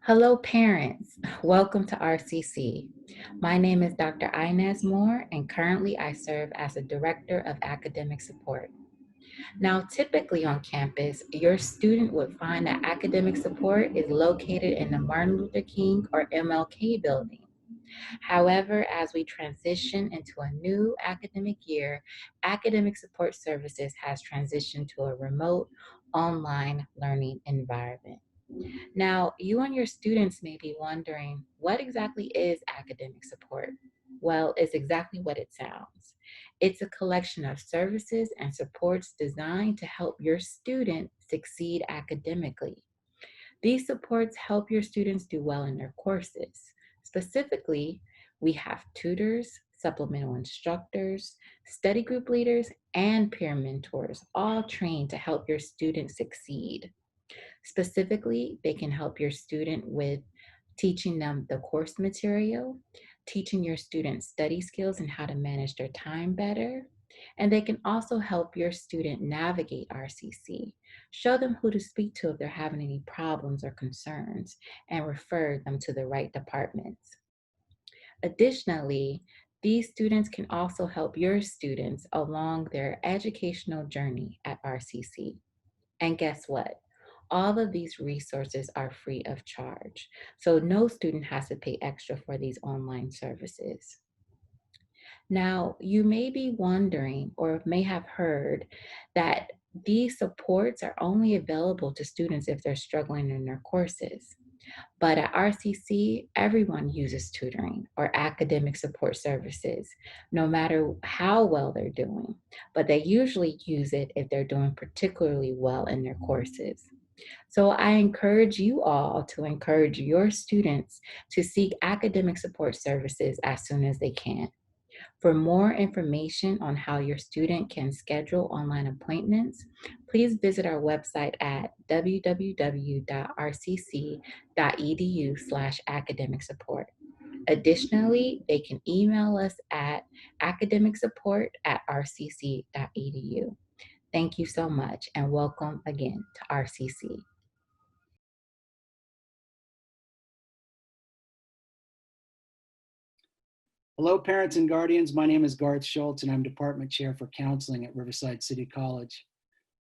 Hello, parents. Welcome to RCC. My name is Dr. Inez Moore, and currently I serve as a Director of Academic Support. Now, typically on campus, your student would find that academic support is located in the Martin Luther King or MLK building. However, as we transition into a new academic year, academic support services has transitioned to a remote online learning environment. Now, you and your students may be wondering, what exactly is academic support? Well, it's exactly what it sounds. It's a collection of services and supports designed to help your student succeed academically. These supports help your students do well in their courses. Specifically, we have tutors, supplemental instructors, study group leaders, and peer mentors, all trained to help your students succeed. Specifically, they can help your student with teaching them the course material, teaching your students study skills and how to manage their time better. And they can also help your student navigate RCC, show them who to speak to if they're having any problems or concerns, and refer them to the right departments. Additionally, these students can also help your students along their educational journey at RCC. And guess what? All of these resources are free of charge. So no student has to pay extra for these online services. Now, you may be wondering or may have heard that these supports are only available to students if they're struggling in their courses. But at RCC, everyone uses tutoring or academic support services, no matter how well they're doing. But they usually use it if they're doing particularly well in their courses. So I encourage you all to encourage your students to seek academic support services as soon as they can. For more information on how your student can schedule online appointments, please visit our website at www.rcc.edu/academic support. Additionally, they can email us at academicsupport@rcc.edu. Thank you so much and welcome again to RCC. Hello, parents and guardians. My name is Garth Schultz, and I'm Department Chair for Counseling at Riverside City College.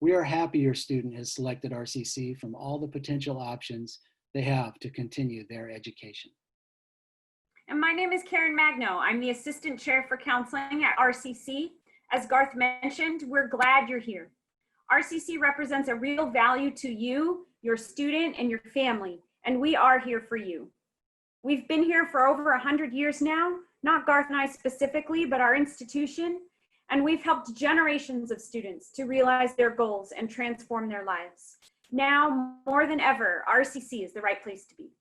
We are happy your student has selected RCC from all the potential options they have to continue their education. And my name is Karen Magno. I'm the Assistant Chair for Counseling at RCC. As Garth mentioned, we're glad you're here. RCC represents a real value to you, your student, and your family, and we are here for you. We've been here for over 100 years now, not Garth and I specifically, but our institution, and we've helped generations of students to realize their goals and transform their lives. Now, more than ever, RCC is the right place to be.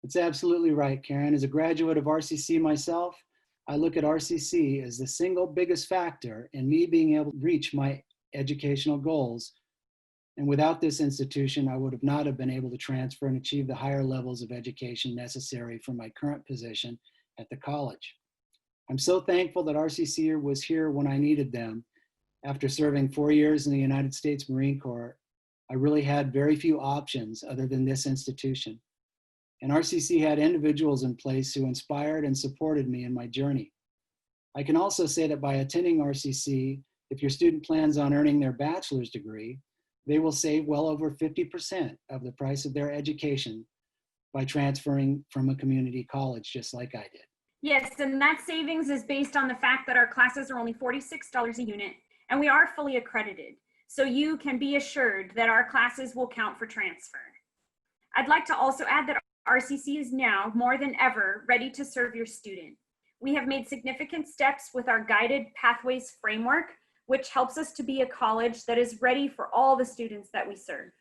That's absolutely right, Karen. As a graduate of RCC myself, I look at RCC as the single biggest factor in me being able to reach my educational goals. And without this institution, I would not have been able to transfer and achieve the higher levels of education necessary for my current position at the college. I'm so thankful that RCC was here when I needed them. After serving 4 years in the United States Marine Corps, I really had very few options other than this institution. And RCC had individuals in place who inspired and supported me in my journey. I can also say that by attending RCC, if your student plans on earning their bachelor's degree, they will save well over 50% of the price of their education by transferring from a community college, just like I did. Yes, and that savings is based on the fact that our classes are only $46 a unit, and we are fully accredited. So you can be assured that our classes will count for transfer. I'd like to also add that RCC is now, more than ever, ready to serve your student. We have made significant steps with our guided pathways framework, which helps us to be a college that is ready for all the students that we serve.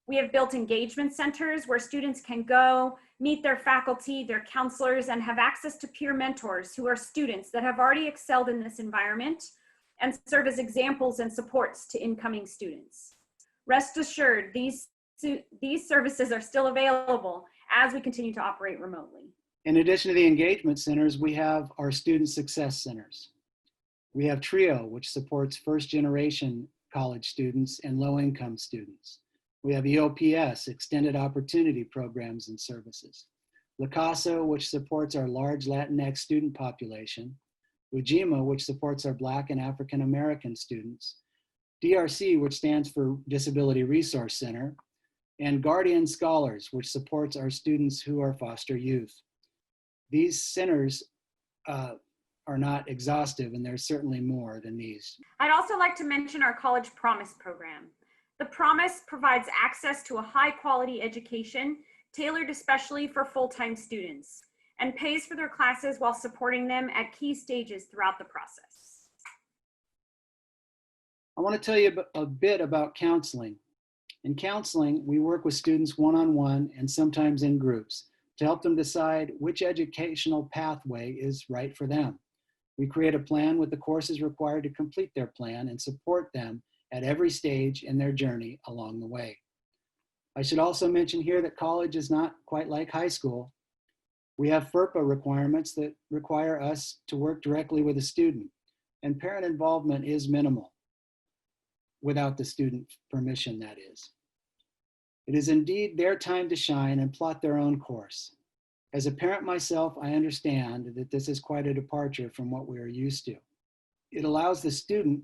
We have built engagement centers where students can go, meet their faculty, their counselors, and have access to peer mentors who are students that have already excelled in this environment and serve as examples and supports to incoming students. Rest assured, these services are still available as we continue to operate remotely. In addition to the engagement centers, we have our student success centers. We have TRIO, which supports first-generation college students and low-income students. We have EOPS, Extended Opportunity Programs and Services. La Casa, which supports our large Latinx student population. UJIMA, which supports our Black and African American students. DRC, which stands for Disability Resource Center. And Guardian Scholars, which supports our students who are foster youth. These centers are not exhaustive, and there's certainly more than these. I'd also like to mention our College Promise program. The Promise provides access to a high-quality education tailored especially for full-time students and pays for their classes while supporting them at key stages throughout the process. I want to tell you a bit about counseling. In counseling, we work with students one-on-one and sometimes in groups to help them decide which educational pathway is right for them. We create a plan with the courses required to complete their plan and support them at every stage in their journey along the way. I should also mention here that college is not quite like high school. We have FERPA requirements that require us to work directly with a student, and parent involvement is minimal, without the student permission, that is. It is indeed their time to shine and plot their own course. As a parent myself, I understand that this is quite a departure from what we are used to. It allows the student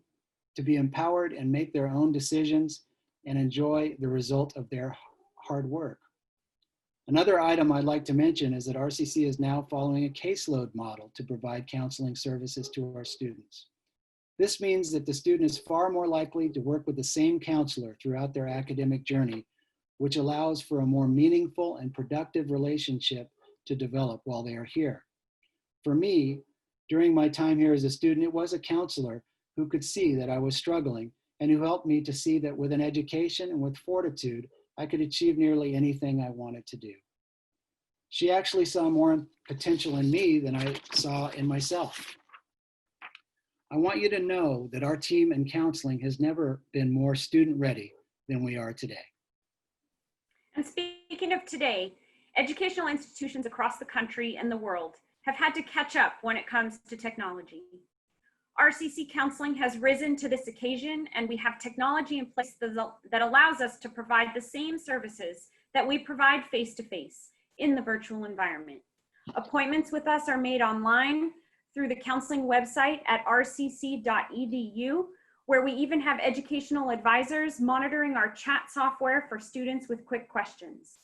to be empowered and make their own decisions and enjoy the result of their hard work. Another item I'd like to mention is that RCC is now following a caseload model to provide counseling services to our students. This means that the student is far more likely to work with the same counselor throughout their academic journey, which allows for a more meaningful and productive relationship to develop while they are here. For me, during my time here as a student, it was a counselor who could see that I was struggling and who helped me to see that with an education and with fortitude, I could achieve nearly anything I wanted to do. She actually saw more potential in me than I saw in myself. I want you to know that our team in counseling has never been more student ready than we are today. And speaking of today, educational institutions across the country and the world have had to catch up when it comes to technology. RCC counseling has risen to this occasion, and we have technology in place that allows us to provide the same services that we provide face-to-face in the virtual environment. Appointments with us are made online through the counseling website at rcc.edu, where we even have educational advisors monitoring our chat software for students with quick questions.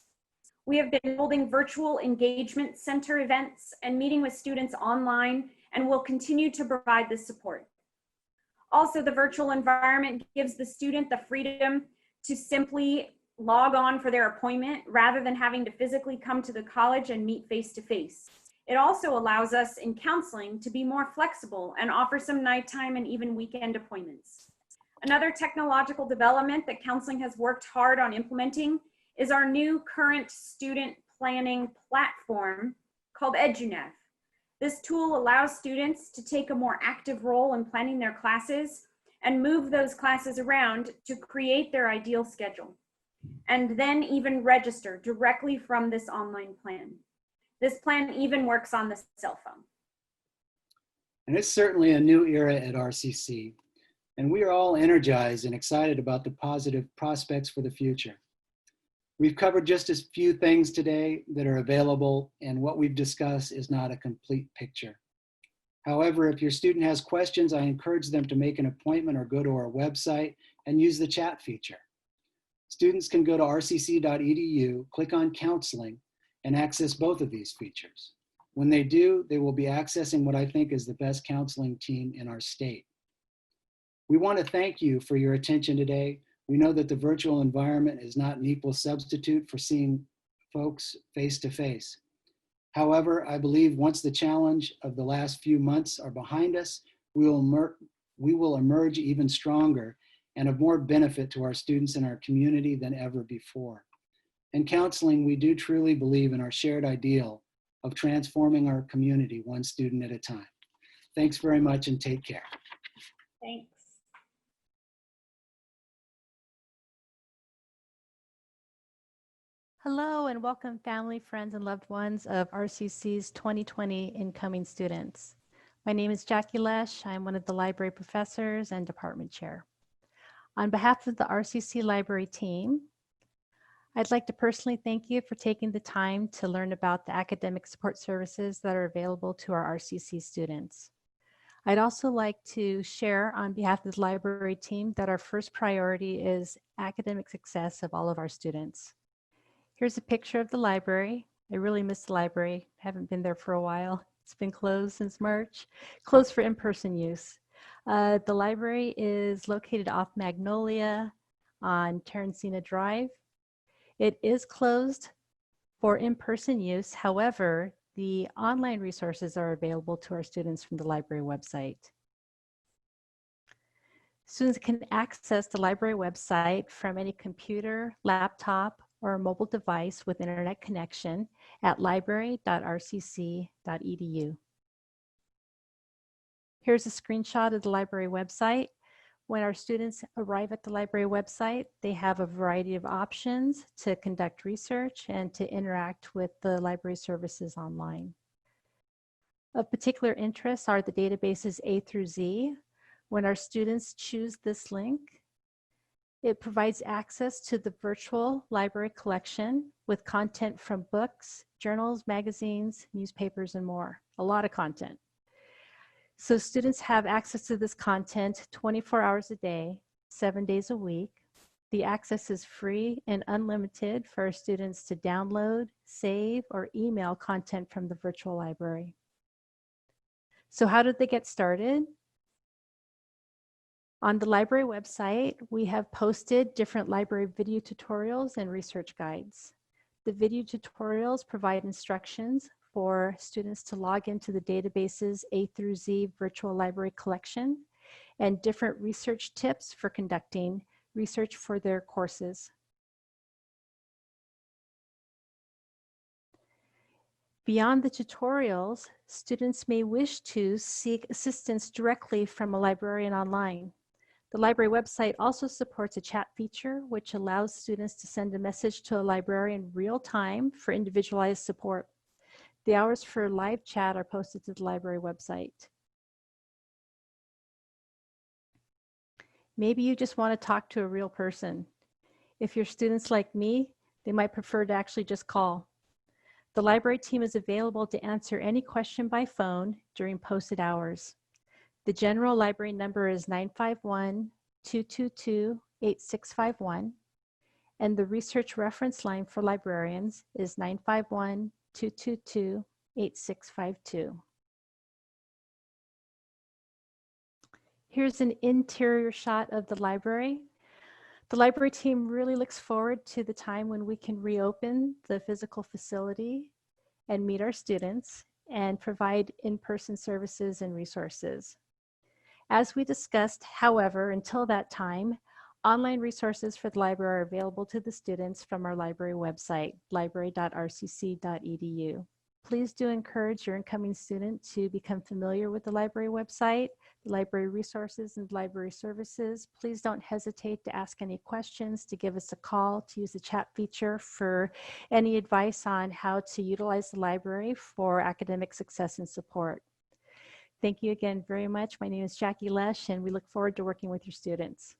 We have been holding virtual engagement center events and meeting with students online, and will continue to provide this support. Also, the virtual environment gives the student the freedom to simply log on for their appointment rather than having to physically come to the college and meet face-to-face. It also allows us in counseling to be more flexible and offer some nighttime and even weekend appointments. Another technological development that counseling has worked hard on implementing is our new current student planning platform called EduNav. This tool allows students to take a more active role in planning their classes and move those classes around to create their ideal schedule, and then even register directly from this online plan. This plan even works on the cell phone. And it's certainly a new era at RCC, and we are all energized and excited about the positive prospects for the future. We've covered just a few things today that are available, and what we've discussed is not a complete picture. However, if your student has questions, I encourage them to make an appointment or go to our website and use the chat feature. Students can go to rcc.edu, click on counseling, and access both of these features. When they do, they will be accessing what I think is the best counseling team in our state. We want to thank you for your attention today. We know that the virtual environment is not an equal substitute for seeing folks face to face. However, I believe once the challenge of the last few months are behind us, we will emerge even stronger and of more benefit to our students and our community than ever before. In counseling, we do truly believe in our shared ideal of transforming our community one student at a time. Thanks very much and take care. Thanks. Hello and welcome family, friends, and loved ones of RCC's 2020 incoming students. My name is Jackie Lesh. I'm one of the library professors and department chair. On behalf of the RCC library team, I'd like to personally thank you for taking the time to learn about the academic support services that are available to our RCC students. I'd also like to share on behalf of the library team that our first priority is academic success of all of our students. Here's a picture of the library. I really miss the library. Haven't been there for a while. It's been closed since March, closed for in-person use. The library is located off Magnolia on Terracina Drive. It is closed for in-person use. However, the online resources are available to our students from the library website. Students can access the library website from any computer, laptop, or mobile device with internet connection at library.rcc.edu. Here's a screenshot of the library website. When our students arrive at the library website, they have a variety of options to conduct research and to interact with the library services online. Of particular interest are the databases A through Z. When our students choose this link, it provides access to the virtual library collection with content from books, journals, magazines, newspapers, and more. A lot of content. So students have access to this content 24 hours a day, 7 days a week. The access is free and unlimited for our students to download, save, or email content from the virtual library. So how did they get started? On the library website, we have posted different library video tutorials and research guides. The video tutorials provide instructions for students to log into the databases A through Z virtual library collection and different research tips for conducting research for their courses. Beyond the tutorials, students may wish to seek assistance directly from a librarian online. The library website also supports a chat feature, which allows students to send a message to a librarian real time for individualized support. The hours for live chat are posted to the library website. Maybe you just want to talk to a real person. If you're students like me, they might prefer to actually just call. The library team is available to answer any question by phone during posted hours. The general library number is 951-222-8651, and the research reference line for librarians is 951-222-8652. Here's an interior shot of the library. The library team really looks forward to the time when we can reopen the physical facility and meet our students and provide in-person services and resources. As we discussed, however, until that time, online resources for the library are available to the students from our library website, library.rcc.edu. Please do encourage your incoming student to become familiar with the library website, the library resources and library services. Please don't hesitate to ask any questions, to give us a call, to use the chat feature for any advice on how to utilize the library for academic success and support. Thank you again very much. My name is Jackie Lesh, and we look forward to working with your students.